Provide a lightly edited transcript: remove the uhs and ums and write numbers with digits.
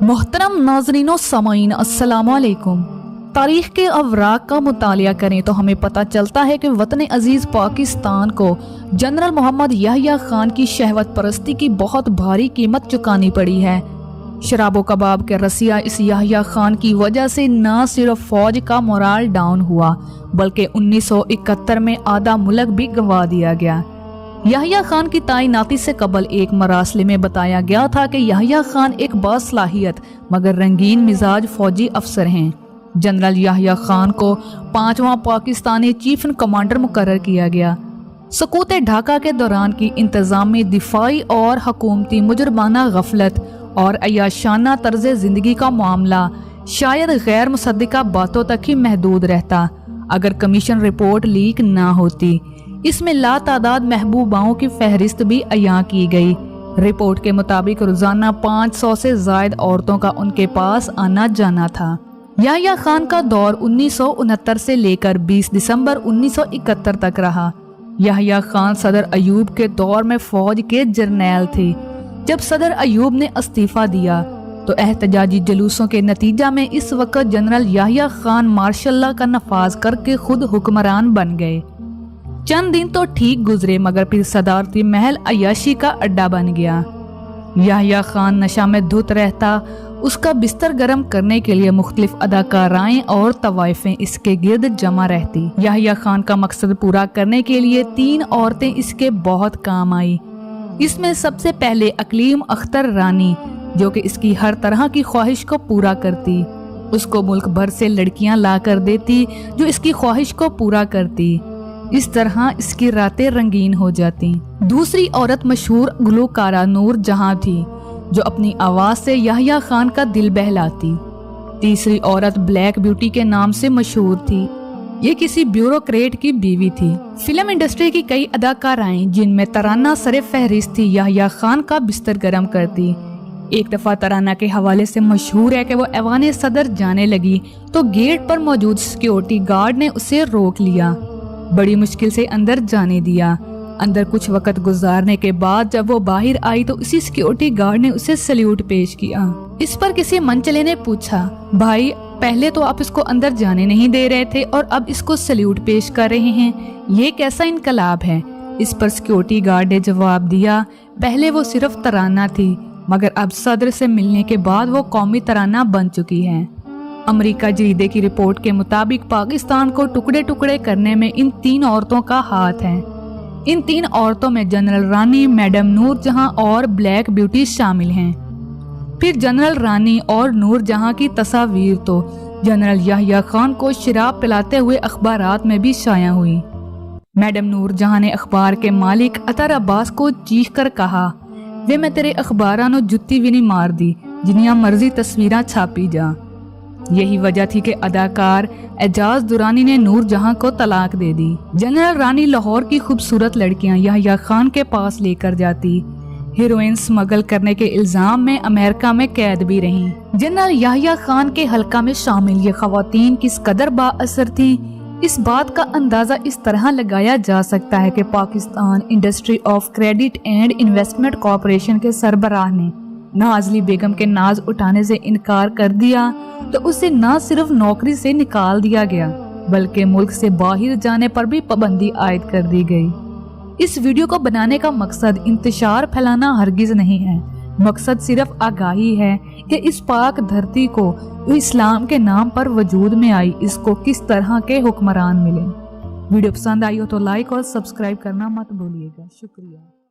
मोहतरम नाज़रीन सामाईन अस्सलाम वालेकुम। तारीख़ के अवराक़ का मुतालिया करें तो हमें पता चलता है कि वतन अजीज़ पाकिस्तान को जनरल मोहम्मद याह्या खान की शहवत परस्ती की बहुत भारी कीमत चुकानी पड़ी है। शराबो कबाब के रसिया इस याह्या खान की वजह से न सिर्फ फौज का मोराल डाउन हुआ बल्कि 1971 में आधा मुल्क भी गंवा दिया गया। याह्या खान की तैनाती से कबल एक मरासले में बताया गया था कि याह्या खान एक बासलाहियत मगर रंगीन मिजाज फौजी अफसर हैं। जनरल याह्या खान को 5वां पाकिस्तानी चीफ कमांडर मुकर्रर किया गया। सकूत ढाका के दौरान की इंतजामी दिफाई और हुकूमती मुजरमाना गफलत और अय्याशाना तर्ज जिंदगी का मामला शायद गैर मुसद्दिका बातों तक ही महदूद रहता अगर कमीशन रिपोर्ट लीक ना होती। इसमें लातादाद महबूबाओं की फहरिस्त भी अयां की गई। रिपोर्ट के मुताबिक रोजाना 500 से ज्यादा औरतों का उनके पास आना जाना था। याह्या खान का दौर 1969 से लेकर 20 दिसंबर 1971 तक रहा। याह्या खान सदर अयूब के दौर में फौज के जर्नैल थे। जब सदर अयूब ने इस्तीफा दिया तो एहतजाजी जुलूसों के नतीजा में इस वक्त general Yahya Khan martial law का नफाज करके खुद हुक्मरान बन गए। चंद दिन तो ठीक गुजरे मगर फिर सदारती महल अय्याशी का अड्डा बन गया। याह्या खान नशा में धुत रहता। उसका बिस्तर गर्म करने के लिए मुख्तलिफ अदाकाराएं और तवाइफें इसके गिर्द जमा रहती। याह्या खान का मकसद पूरा करने के लिए 3 औरतें इसके बहुत काम आई। इसमें सबसे पहले अकलीम अख्तर रानी जो कि इसकी हर तरह की ख्वाहिश को पूरा करती। उसको मुल्क भर से लड़कियां ला कर देती जो इसकी ख्वाहिश को पूरा करती। इस तरह इसकी रातें रंगीन हो जाती। दूसरी औरत मशहूर गुलकारा नूर जहां थी जो अपनी आवाज से याह्या खान का दिल बहलाती। तीसरी औरत ब्लैक ब्यूटी के नाम से मशहूर थी। ये किसी ब्यूरोक्रेट की बीवी थी। फिल्म इंडस्ट्री की कई अदाकाराएं जिनमें तराना सरे फहरिस्त थी याह्या खान का बिस्तर गर्म करती। एक दफा तराना के हवाले से मशहूर है कि वो ऐवान सदर जाने लगी तो गेट पर मौजूद सिक्योरिटी गार्ड ने उसे रोक लिया। बड़ी मुश्किल से अंदर जाने दिया। अंदर कुछ वक्त गुजारने के बाद जब वो बाहर आई तो उसी सिक्योरिटी गार्ड ने उसे सल्यूट पेश किया। इस पर किसी मनचले ने पूछा, भाई पहले तो आप इसको अंदर जाने नहीं दे रहे थे और अब इसको सल्यूट पेश कर रहे हैं, ये कैसा इनकलाब है? इस पर सिक्योरिटी गार्ड ने जवाब दिया, पहले वो सिर्फ तराना थी मगर अब सदर से मिलने के बाद वो कौमी तराना बन चुकी है। अमेरिका जरीदे की रिपोर्ट के मुताबिक पाकिस्तान को टुकड़े टुकड़े करने में इन 3 औरतों का हाथ है। इन 3 औरतों में जनरल रानी, मैडम नूर जहां और ब्लैक ब्यूटी शामिल हैं। फिर जनरल रानी और नूर जहां की तस्वीर तो जनरल याह्या खान को शराब पिलाते हुए अखबारात में भी शाया हुई। मैडम नूर जहां ने अखबार के मालिक अतर अब्बास को चीख कर कहा, वे मैं तेरे अखबारां नू जुत्ती भी नहीं मार दी जिन्नियां मर्जी तस्वीरां छापी जा। यही वजह थी कि अदाकार एजाज दुरानी ने नूर जहां को तलाक दे दी। जनरल रानी लाहौर की खूबसूरत लड़कियां याह्या खान के पास लेकर जाती। हीरोइन स्मगल करने के इल्जाम में अमेरिका में कैद भी रहीं। जनरल याह्या खान के हल्का में शामिल ये खवातीन किस कदर बाअसर थी इस बात का अंदाजा इस तरह लगाया जा सकता है कि Pakistan industry of credit and investment corporation के सरबराह ने नाजली बेगम के नाज उठाने से इनकार कर दिया तो उसे न सिर्फ नौकरी से निकाल दिया गया बल्कि मुल्क से बाहर जाने पर भी पाबंदी आयद कर दी गई। इस वीडियो को बनाने का मकसद इंतशार फैलाना हरगिज नहीं है। मकसद सिर्फ आगाही है कि इस पाक धरती को इस्लाम के नाम पर वजूद में आई इसको किस तरह के हुक्मरान मिले। वीडियो पसंद आई हो तो लाइक और सब्सक्राइब करना मत भूलिएगा। शुक्रिया।